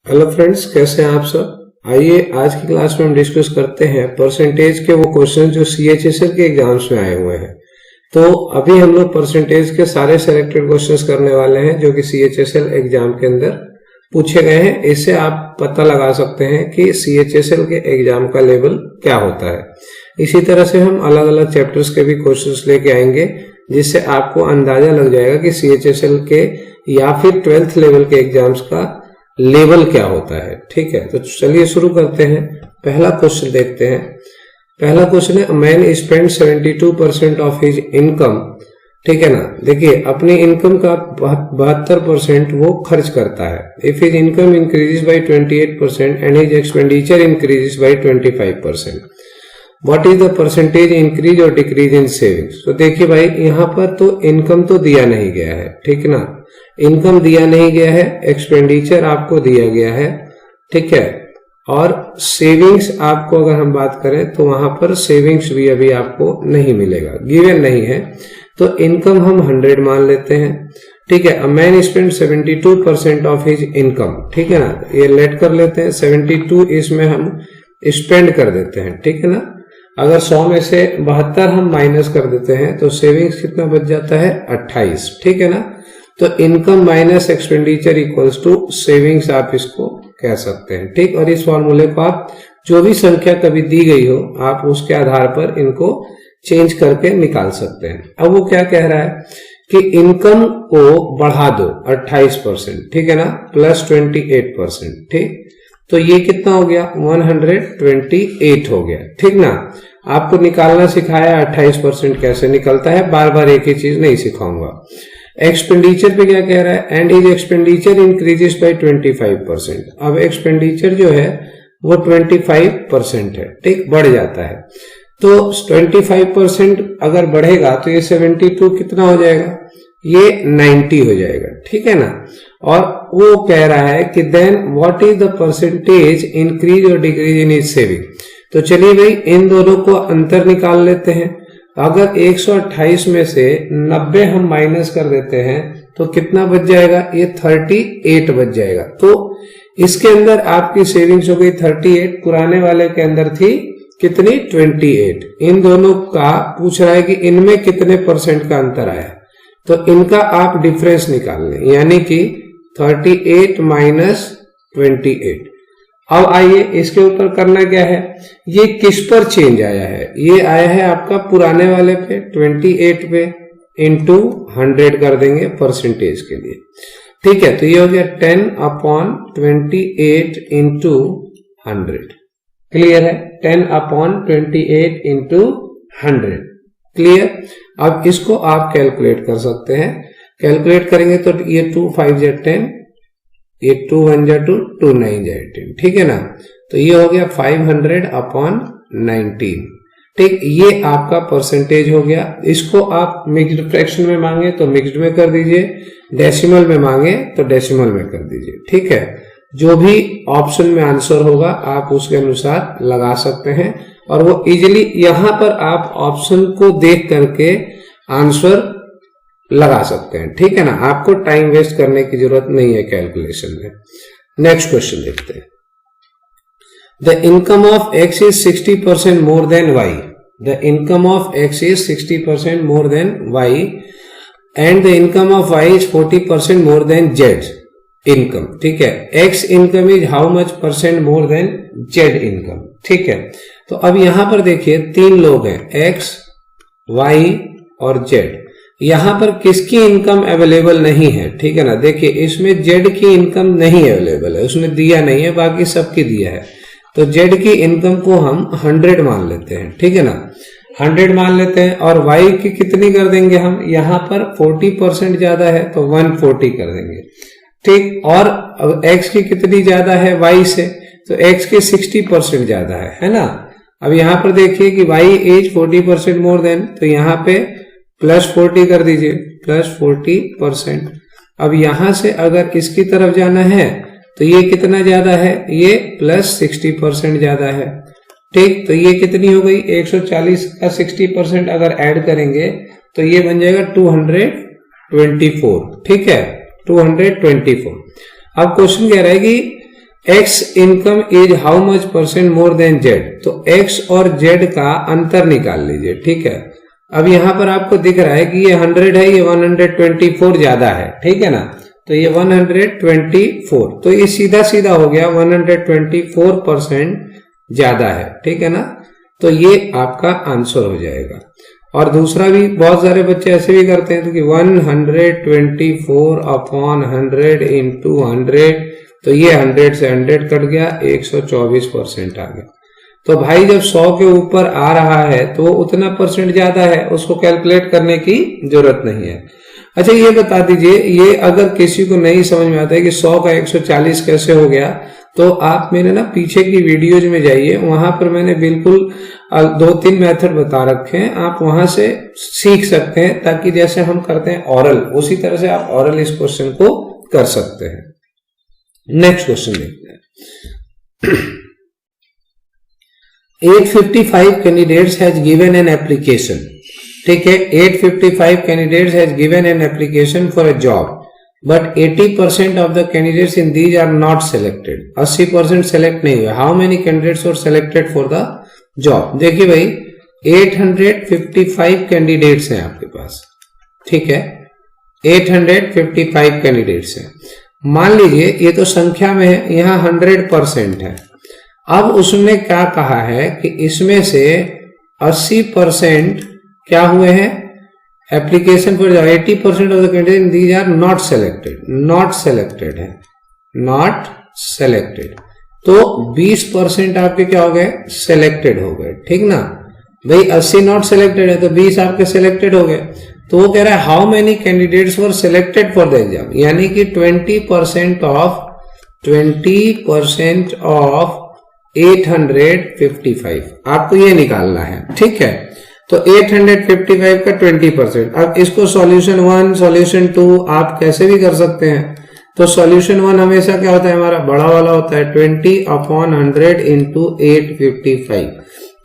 Hello friends, कैसे हैं आप सब। आइए आज की क्लास में हम डिस्कस करते हैं परसेंटेज के वो क्वेश्चन जो सीएचएसएल के एग्जाम्स में आए हुए हैं। तो अभी हम लोग परसेंटेज के सारे सेलेक्टेड क्वेश्चंस करने वाले हैं जो कि सीएचएसएल एग्जाम के अंदर पूछे गए हैं। इससे आप पता लगा सकते हैं कि सीएचएसएल के एग्जाम का लेवल क्या होता है। इसी तरह से हम अलग अलग चैप्टर्स के भी क्वेश्चंस लेके आएंगे जिससे आपको अंदाजा लग जाएगा कि सीएचएसएल के या फिर 12th लेवल के एग्जाम्स का लेवल क्या होता है। ठीक है, तो चलिए शुरू करते हैं। पहला क्वेश्चन देखते हैं। पहला क्वेश्चन है, man spend 72% of his income. ठीक है ना, देखिए अपनी इनकम का 72% वो खर्च करता है। If his income increases by 28% and his expenditure increases by 25%, what is the percentage increase और डिक्रीज इन सेविंग्स। तो देखिए भाई, यहाँ पर तो इनकम तो दिया नहीं गया है, ठीक ना, इनकम दिया नहीं गया है, एक्सपेंडिचर आपको दिया गया है, ठीक है, और सेविंग्स आपको अगर हम बात करें तो वहां पर सेविंग्स भी अभी आपको नहीं मिलेगा, गिवन नहीं है। तो इनकम हम 100 मान लेते हैं। ठीक है, a man spend 72% of his income. ठीक है ना, ये लेट कर लेते हैं 72, इसमें हम स्पेंड कर देते हैं। ठीक है ना, अगर 100 में से 72 हम माइनस कर देते हैं तो सेविंग्स कितना बच जाता है, 28। ठीक है ना, तो income minus expenditure equals to savings आप इसको कह सकते हैं। ठीक, और इस फॉर्मूले को आप जो भी संख्या कभी दी गई हो आप उसके आधार पर इनको चेंज करके निकाल सकते हैं। अब वो क्या कह रहा है कि इनकम को बढ़ा दो 28%, ठीक है ना, प्लस 28%। ठीक, तो ये कितना हो गया, 128 हो गया। ठीक ना, आपको निकालना सिखाया 28% कैसे निकलता है, बार बार एक ही चीज नहीं सिखाऊंगा। एक्सपेंडिचर पे क्या कह रहा है, and is expenditure increases by 25%। अब एक्सपेंडिचर जो है वो 25% है, ठीक, बढ़ जाता है। तो 25% अगर बढ़ेगा तो ये 72 कितना हो जाएगा, ये 90 हो जाएगा। ठीक है ना, और वो कह रहा है कि then what is the percentage increase और डिक्रीज इन इज सेविंग। तो चलिए भाई इन दोनों को अंतर निकाल लेते हैं। अगर 128 में से 90 हम माइनस कर देते हैं तो कितना बच जाएगा, ये 38 बच जाएगा। तो इसके अंदर आपकी सेविंग्स हो गई 38, पुराने वाले के अंदर थी कितनी, 28। इन दोनों का पूछ रहा है कि इनमें कितने परसेंट का अंतर आया, तो इनका आप डिफरेंस निकाल लें, यानी कि 38 माइनस 28। अब आइए इसके ऊपर करना क्या है, ये किस पर चेंज आया है, ये आया है आपका पुराने वाले पे 28 पे, इंटू 100 कर देंगे परसेंटेज के लिए। ठीक है, तो ये हो गया 10/28 इंटू 100। क्लियर है, 10/28 इंटू 100। क्लियर, अब इसको आप कैलकुलेट कर सकते हैं। कैलकुलेट करेंगे तो ये 2 5 जा 10, ये 2 1 जा 2, 2 9 जा 18। ठीक है ना, तो ये हो गया 500/19। ठीक, ये आपका परसेंटेज हो गया। इसको आप मिक्स्ड फ्रैक्शन में मांगे तो मिक्स्ड में कर दीजिए, डेसिमल में मांगे तो डेसिमल में कर दीजिए। ठीक है, जो भी ऑप्शन में आंसर होगा आप उसके अनुसार लगा सकते हैं, और वो इजीली यहां पर आप ऑप्शन को देख करके आंसर लगा सकते हैं। ठीक है ना, आपको टाइम वेस्ट करने की जरूरत नहीं है कैलकुलेशन में। नेक्स्ट क्वेश्चन देखते हैं। The income of X is 60% more than Y. The income of X is 60% more than Y and the income of Y is 40% more than Z income. ठीक है, X income is how much percent more than Z income. ठीक है, तो अब यहां पर देखिए 3 लोग हैं, एक्स, वाई और जेड। यहां पर किसकी इनकम अवेलेबल नहीं है, ठीक है ना, देखिए इसमें जेड की इनकम नहीं अवेलेबल है, उसने दिया नहीं है, बाकी सबकी दिया है। तो जेड की इनकम को हम 100 मान लेते हैं। ठीक है ना, 100 मान लेते हैं, और वाई की कितनी कर देंगे हम, यहां पर 40% ज्यादा है तो 140 कर देंगे। ठीक, और एक्स की कितनी ज्यादा है वाई से, तो एक्स की 60% ज्यादा है ना। अब यहां पर देखिए कि वाई इज 40% मोर देन, तो यहाँ पे प्लस 40 कर दीजिए, प्लस 40%। अब यहां से अगर इसकी तरफ जाना है तो ये कितना ज्यादा है, ये प्लस 60% ज्यादा है। ठीक, तो ये कितनी हो गई, 140 का 60% अगर ऐड करेंगे तो ये बन जाएगा 224। ठीक है, 224। अब क्वेश्चन कह रहा है कि x income is how much percent more than Z, तो एक्स और जेड का अंतर निकाल लीजिए, ठीक है। अब यहां पर आपको दिख रहा है कि ये 100 है, ये 124 ज्यादा है, ठीक है ना, तो ये 124, तो ये सीधा सीधा हो गया 124% ज्यादा है, ठीक है ना, तो ये आपका आंसर हो जाएगा। और दूसरा भी बहुत सारे बच्चे ऐसे भी करते हैं, तो कि 124/100 इंटू 100, तो ये 100 से 100 कट गया, 124% आ गया। तो भाई जब 100 के ऊपर आ रहा है तो वो उतना परसेंट ज्यादा है, उसको कैलकुलेट करने की जरूरत नहीं है। अच्छा ये बता दीजिए, ये अगर किसी को नहीं समझ में आता है कि 100 का 140 कैसे हो गया, तो आप मेरे ना पीछे की वीडियोज में जाइए, वहां पर मैंने बिल्कुल 2-3 मेथड बता रखे हैं, आप वहां से सीख सकते हैं, ताकि जैसे हम करते हैं ऑरल, उसी तरह से आप ऑरल इस क्वेश्चन को कर सकते हैं। नेक्स्ट क्वेश्चन देखते हैं। 855 candidates has given an application, ठीक है, 855 candidates has given an application for a job, but 80% of the candidates in these are not selected, 80% select नहीं हुए। How many candidates were selected for the job? देखिए भाई 855 candidates हैं आपके पास, ठीक है, 855 candidates हैं। मान लीजिए ये तो संख्या में है, यहाँ 100% है। अब उसने क्या कहा है कि इसमें से 80% क्या हुए हैं एप्लीकेशन पर, 80% of the candidate these are not selected, not selected है, नॉट सेलेक्टेड, तो 20% आपके क्या हो गए, सेलेक्टेड हो गए, ठीक ना भाई। 80 नॉट सेलेक्टेड है तो 20 आपके सेलेक्टेड हो गए। तो वो कह रहा है how many candidates were selected for the exam, यानी कि 20% ऑफ 855, आपको ये निकालना है, ठीक है। तो 855 का 20%। अब इसको सॉल्यूशन 1 सॉल्यूशन 2 आप कैसे भी कर सकते हैं। तो सॉल्यूशन 1 हमेशा क्या होता है, हमारा बड़ा वाला होता है 20/100 इंटू 855,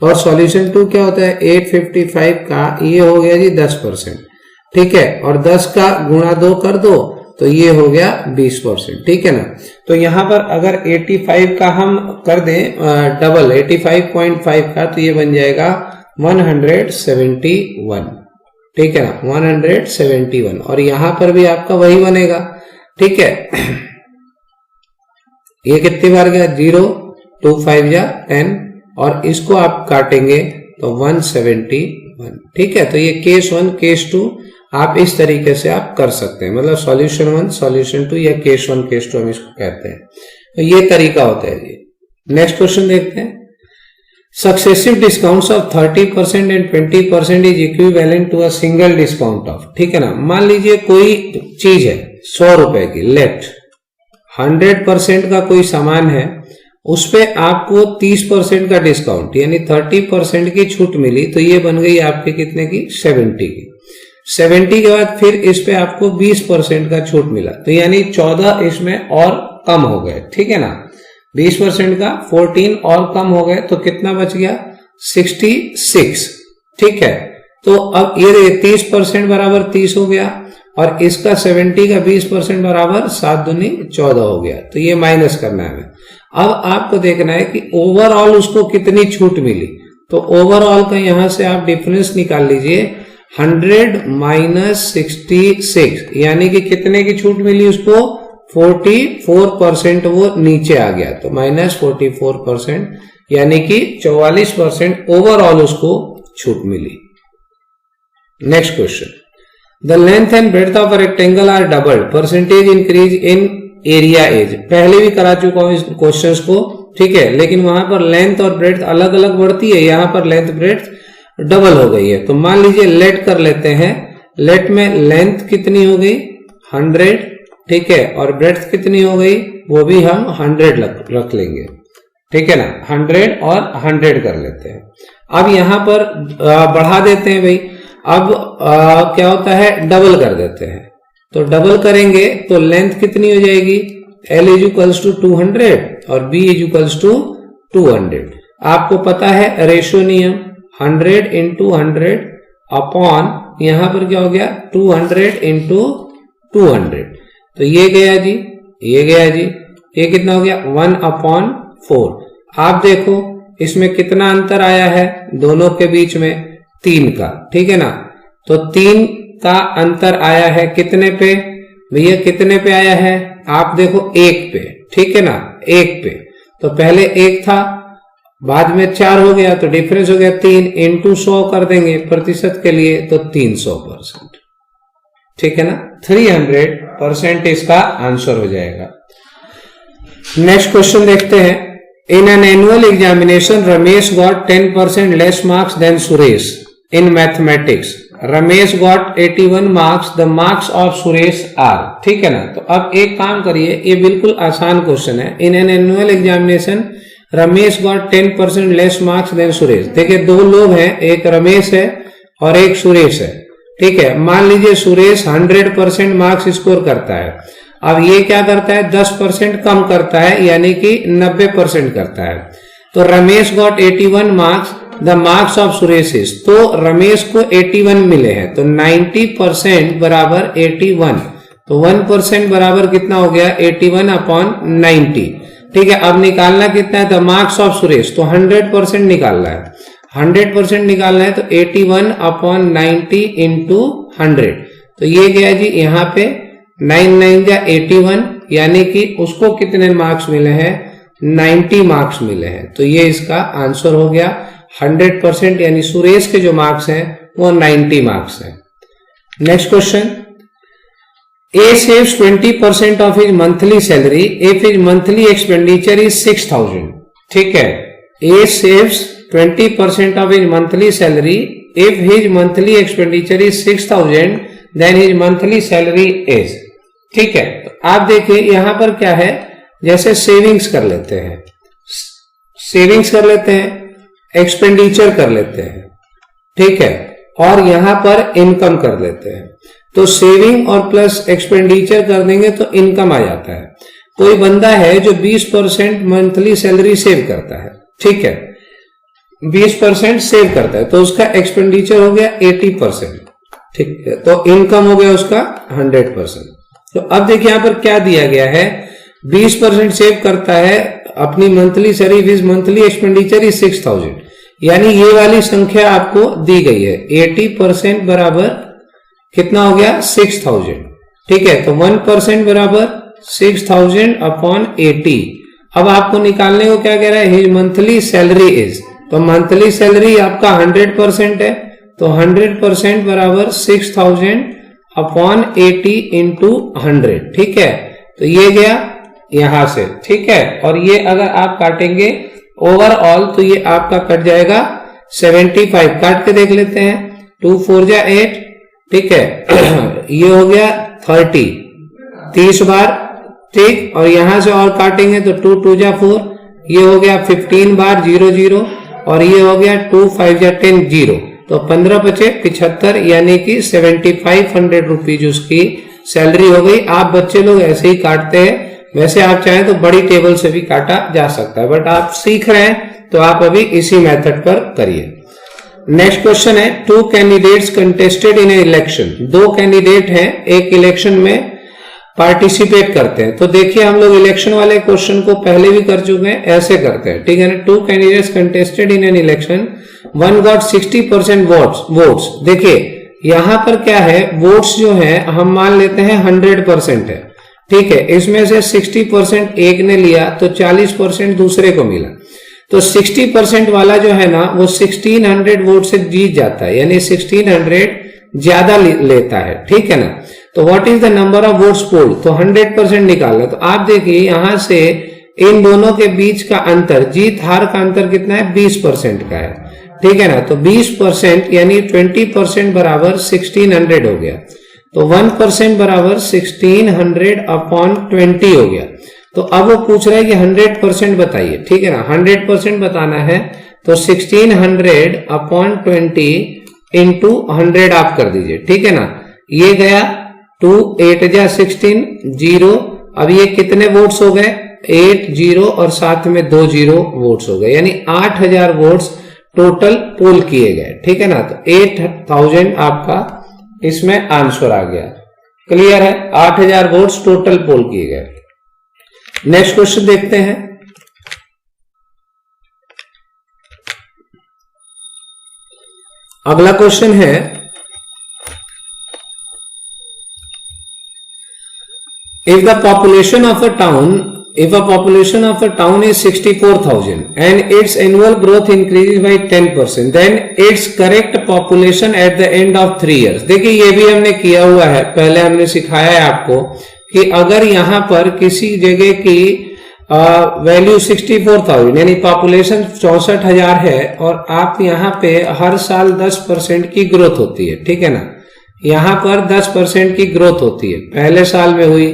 और सॉल्यूशन 2 क्या होता है 855 का ये हो गया जी 10%, ठीक है, और 10 का गुणा 2 कर दो तो ये हो गया 20%, ठीक है ना। तो यहां पर अगर 85 का हम कर दें डबल 85.5 का, तो ये बन जाएगा 171, ठीक है ना, 171, और यहां पर भी आपका वही बनेगा, ठीक है। ये कितनी बार गया 0, 2 5 या 10, और इसको आप काटेंगे तो 171, ठीक है। तो ये केस 1 केस 2 आप इस तरीके से आप कर सकते हैं, मतलब सॉल्यूशन 1 सॉल्यूशन 2 या केस 1 केस 2 हम इसको कहते हैं। तो ये तरीका होता है जी। नेक्स्ट क्वेश्चन देखते हैं। Successive discounts of 30% and 20% is equivalent to a single discount of, ठीक है ना। मान लीजिए कोई चीज है 100 रुपए की, लेट 100% का कोई सामान है, उस पे आपको 30% का डिस्काउंट यानी 30% की छूट मिली, तो ये बन गई आपके कितने की 70 की। 70 के बाद फिर इस पे आपको 20% का छूट मिला, तो यानी 14 इसमें और कम हो गए, ठीक है ना। 20% का 14 और कम हो गए, तो कितना बच गया 66, ठीक है। तो अब ये 30% बराबर 30 हो गया, और इसका 70 का 20% बराबर 7 दूनी 14 हो गया, तो ये माइनस करना है हमें। अब आपको देखना है कि ओवरऑल उसको कितनी छूट मिली, तो ओवरऑल का यहां से आप डिफरेंस निकाल लीजिए, 100 माइनस 66, यानी कि कितने की छूट मिली उसको 44%, वो नीचे आ गया, तो माइनस 44%, यानी कि 44% ओवरऑल उसको छूट मिली। Next question, the length and breadth of a rectangle are doubled, percentage increase in area is. पहले भी करा चुका हूं इस क्वेश्चन को, ठीक है, लेकिन वहां पर लेंथ और ब्रेड्थ अलग अलग बढ़ती है, यहां पर लेंथ ब्रेड्थ डबल हो गई है। तो मान लीजिए लेट कर लेते हैं, लेट में लेंथ कितनी हो गई 100, ठीक है, और ब्रेड्थ कितनी हो गई वो भी हम 100 रख लेंगे, ठीक है ना, 100 और 100 कर लेते हैं। अब यहां पर बढ़ा देते हैं भाई, अब क्या होता है डबल कर देते हैं, तो डबल करेंगे तो लेंथ कितनी हो जाएगी L इज इक्वल्स टू 200 और B इज इक्वल्स टू 200। आपको पता है रेशो नियम 100 इंटू 100 अपॉन यहां पर क्या हो गया 200 इंटू 200, तो ये गया जी, ये गया जी, ये कितना हो गया 1/4। आप देखो इसमें कितना अंतर आया है दोनों के बीच में, 3 का, ठीक है ना। तो 3 का अंतर आया है कितने पे भैया, कितने पे आया है, आप देखो 1 पे, ठीक है ना, 1 पे। तो पहले 1 था, बाद में 4 हो गया, तो डिफरेंस हो गया 3 इंटू 100 कर देंगे प्रतिशत के लिए, तो 300%, ठीक है ना। 300% इसका आंसर हो जाएगा। नेक्स्ट क्वेश्चन देखते हैं। In an annual examination Ramesh got 10% less marks than Suresh in mathematics. Ramesh got 81 marks, the marks of Suresh are, ठीक है ना। तो अब एक काम करिए, ये बिल्कुल आसान क्वेश्चन है। In an annual examination Ramesh got 10% less marks than Suresh. देखिए 2 लोग हैं, एक रमेश है और एक सुरेश है, ठीक है। मान लीजिए सुरेश 100% मार्क्स स्कोर करता है, अब ये क्या करता है 10% कम करता है, यानी कि 90% करता है। तो Ramesh got 81 marks, the marks of Suresh is, तो रमेश को 81 मिले हैं, तो 90% बराबर 81, तो 1% बराबर कितना हो गया 81/90, ठीक है। अब निकालना कितना है, द मार्क्स ऑफ सुरेश, तो 100% निकालना है, 100% निकालना है, तो 81/90 इंटू 100, तो ये गया जी यहाँ पे 9×9 = 81, यानी कि उसको कितने मार्क्स मिले हैं 90 मार्क्स मिले हैं। तो ये इसका आंसर हो गया 100%, यानी सुरेश के जो मार्क्स हैं वो 90 मार्क्स हैं। Next question, A saves 20% of his monthly salary if his monthly expenditure is 6000, ठीक है। A saves 20% of his monthly salary if his monthly expenditure is 6000 then his monthly salary is, ठीक है। तो आप देखिए यहां पर क्या है, जैसे सेविंग्स कर लेते हैं, एक्सपेंडिचर कर लेते हैं, ठीक है, और यहां पर इनकम कर लेते हैं। तो सेविंग और प्लस एक्सपेंडिचर कर देंगे तो इनकम आ जाता है। कोई बंदा है जो 20% मंथली सैलरी सेव करता है, ठीक है, 20% सेव करता है, तो उसका एक्सपेंडिचर हो गया 80%, ठीक है, तो इनकम हो गया उसका 100%। तो अब देखिए यहां पर क्या दिया गया है, 20% सेव करता है अपनी monthly salary, monthly expenditure is 6000, यानी ये वाली संख्या आपको दी गई है, 80% बराबर कितना हो गया 6000, ठीक है। तो 1% बराबर 6000/80। अब आपको निकालने को क्या कह रहा है, हिज मंथली सैलरी इज, तो मंथली सैलरी आपका 100% है, तो 100% बराबर 6000/80 इंटू 100, ठीक है। तो ये गया यहां से, ठीक है, और ये अगर आप काटेंगे ओवरऑल तो ये आपका कट जाएगा 75, काट के देख लेते हैं, 2 4 = 8, ठीक है, ये हो गया 30 बार, ठीक, और यहां से और काटेंगे तो 2 2 = 4, ये हो गया 15 बार 0 0, और ये हो गया 2 5 = 10 0, तो 15 बचे 75, यानी कि 7500 रुपीज उसकी सैलरी हो गई। आप बच्चे लोग ऐसे ही काटते हैं, वैसे आप चाहें तो बड़ी टेबल से भी काटा जा सकता है, बट आप सीख रहे हैं तो आप अभी इसी मेथड पर करिए। नेक्स्ट क्वेश्चन है, 2 कैंडिडेट्स कंटेस्टेड इन इलेक्शन, 2 कैंडिडेट हैं एक इलेक्शन में पार्टिसिपेट करते हैं। तो देखिए हम लोग इलेक्शन वाले क्वेश्चन को पहले भी कर चुके हैं, ऐसे करते हैं, ठीक है ना। 2 candidates contested in an election, 1 got 60% votes. देखिए यहां पर क्या है, वोट्स जो है हम मान लेते हैं 100% है, ठीक है, इसमें से 60% एक ने लिया तो 40% दूसरे को मिला, तो 60% वाला जो है ना वो 1600 वोट से जीत जाता है, यानी 1600 ज्यादा लेता है, ठीक है ना। तो what is the number of votes polled, तो 100% निकालना। तो आप देखिए यहां से इन दोनों के बीच का अंतर, जीत हार का अंतर कितना है 20% का है, ठीक है ना। तो 20% यानी 20% बराबर 1600 हो गया, तो 1% बराबर 1600/20 हो गया। तो अब वो पूछ रहा है कि 100% बताइए, ठीक है ना, 100% बताना है तो 1600/20 इंटू 100 आप कर दीजिए, ठीक है ना। ये गया 2 8 = 16 0, अब ये कितने वोट्स हो गए 8 0 और साथ में 2 0 वोट्स हो गए, यानी 8000 वोट्स टोटल पोल किए गए, ठीक है ना। तो 8000 आपका इसमें आंसर आ गया, क्लियर है, 8000 वोट्स टोटल पोल किए गए। नेक्स्ट क्वेश्चन देखते हैं। अगला क्वेश्चन है, if a population of a town is 64,000 and its annual growth increases by 10%, then its correct population at the end of 3 years। देखिए ये भी हमने किया हुआ है, पहले हमने सिखाया है आपको कि अगर यहां पर किसी जगह की वैल्यू 64,000 यानी पॉपुलेशन 64,000 है और आप यहाँ पे हर साल 10% की ग्रोथ होती है, ठीक है ना। यहाँ पर 10% की ग्रोथ होती है, पहले साल में हुई,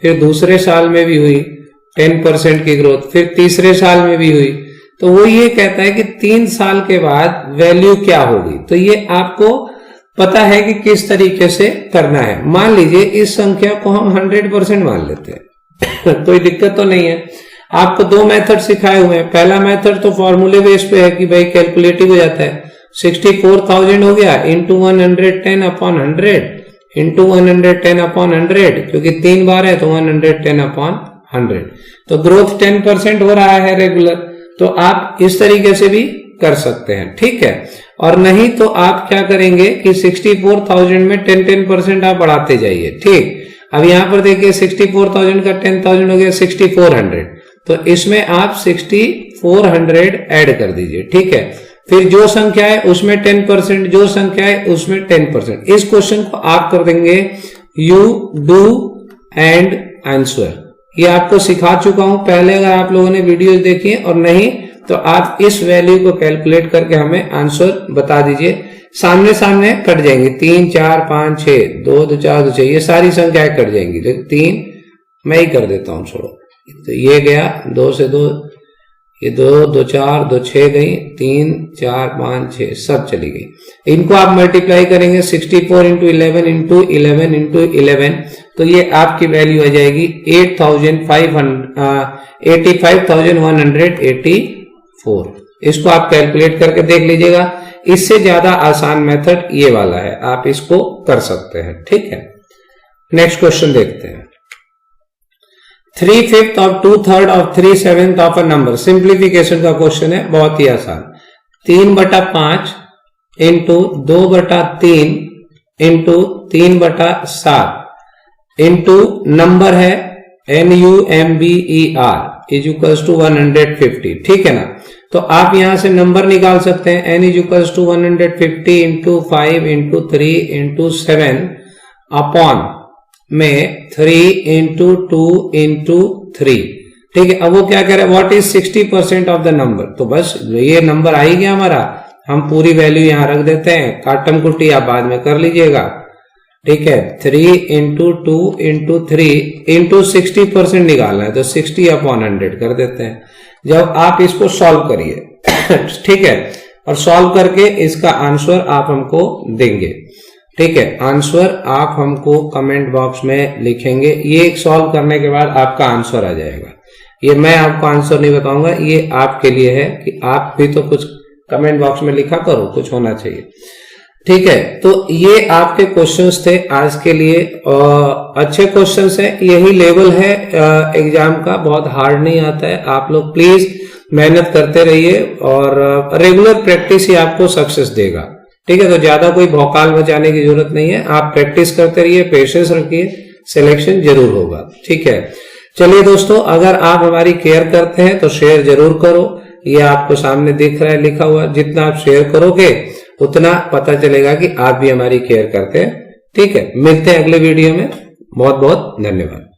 फिर दूसरे साल में भी हुई 10% की ग्रोथ, फिर तीसरे साल में भी हुई। तो वो ये कहता है कि 3 साल के बाद वैल्यू क्या होगी। तो ये आपको पता है कि किस तरीके से करना है। मान लीजिए इस संख्या को हम 100% मान लेते हैं कोई दिक्कत तो नहीं है। आपको 2 मेथड सिखाए हुए हैं। पहला मेथड तो फॉर्मूले बेस पे है कि भाई कैलकुलेटिव हो जाता है, 64,000 हो गया इंटू 110 अपॉन 100 इंटू 110 अपॉन 100, क्योंकि 3 बार है तो 110 अपॉन 100। तो ग्रोथ 10% हो रहा है रेगुलर, तो आप इस तरीके से भी कर सकते हैं, ठीक है। और नहीं तो आप क्या करेंगे कि 64,000 में 10% आप बढ़ाते जाइए, ठीक। अब यहां पर देखिए 64,000 का 10,000 हो गया 6400, तो इसमें आप 6400 ऐड कर दीजिए, ठीक है। फिर जो संख्या है उसमें 10%, जो संख्या है उसमें 10%। इस क्वेश्चन को आप कर देंगे यू डू एंड आंसर। ये आपको सिखा चुका हूं पहले, अगर आप लोगों ने वीडियोस देखी है, और नहीं तो आप इस वैल्यू को कैलकुलेट करके हमें आंसर बता दीजिए। सामने सामने कट जाएंगे, 3 4 5 6 2 2 4 2 6, ये सारी संख्याएं कट जाएंगी। तो 3 मैं ही कर देता हूं, छोड़ो। तो ये गया 2 से 2, ये 2 2 4 2 6 गई, 3 4 5 6 सब चली गई। इनको आप मल्टीप्लाई करेंगे 64 इंटू 11 इंटू 11 इंटू 11, तो ये आपकी वैल्यू आ जाएगी 85,184। इसको आप कैलकुलेट करके देख लीजिएगा। इससे ज्यादा आसान मेथड ये वाला है, आप इसको कर सकते हैं, ठीक है। नेक्स्ट क्वेश्चन देखते हैं। 3/5 और 2/3 और 3/7 ऑफ अ नंबर, सिंप्लीफिकेशन का क्वेश्चन है, बहुत ही आसान। 3/5 इंटू 2/3 इंटू 3/7 इंटू नंबर है NUMBER इज इक्वल्स टू 150, ठीक है ना। तो आप यहां से नंबर निकाल सकते हैं, n is equals to 150 into 5 into 3 into 7 upon में 3 इंटू 2 इंटू 3, ठीक है। अब वो क्या कह रहा है, what is 60% of the number. तो बस ये नंबर आ ही गया हमारा, हम पूरी वैल्यू यहां रख देते हैं, काटम कुट्टी आप बाद में कर लीजिएगा, ठीक है। 3 इंटू 2 इंटू 3 इंटू 60% निकालना है, तो 60 अपॉन 100 कर देते हैं। जब आप इसको सॉल्व करिए ठीक है, और सॉल्व करके इसका आंसर आप हमको देंगे, ठीक है। आंसर आप हमको कमेंट बॉक्स में लिखेंगे। ये सॉल्व करने के बाद आपका आंसर आ जाएगा। ये मैं आपको आंसर नहीं बताऊंगा, ये आपके लिए है कि आप भी तो कुछ कमेंट बॉक्स में लिखा करो, कुछ होना चाहिए, ठीक है। तो ये आपके क्वेश्चंस थे आज के लिए, अच्छे क्वेश्चंस हैं। यही लेवल है एग्जाम का, बहुत हार्ड नहीं आता है। आप लोग प्लीज मेहनत करते रहिए और रेगुलर प्रैक्टिस ही आपको सक्सेस देगा, ठीक है। तो ज्यादा कोई भौकाल बचाने की जरूरत नहीं है, आप प्रैक्टिस करते रहिए, पेशेंस रखिए, सिलेक्शन जरूर होगा, ठीक है। चलिए दोस्तों, अगर आप हमारी केयर करते हैं तो शेयर जरूर करो। ये आपको सामने दिख रहा है लिखा हुआ, जितना आप शेयर करोगे उतना पता चलेगा कि आप भी हमारी केयर करते हैं, ठीक है। मिलते हैं अगले वीडियो में, बहुत बहुत धन्यवाद।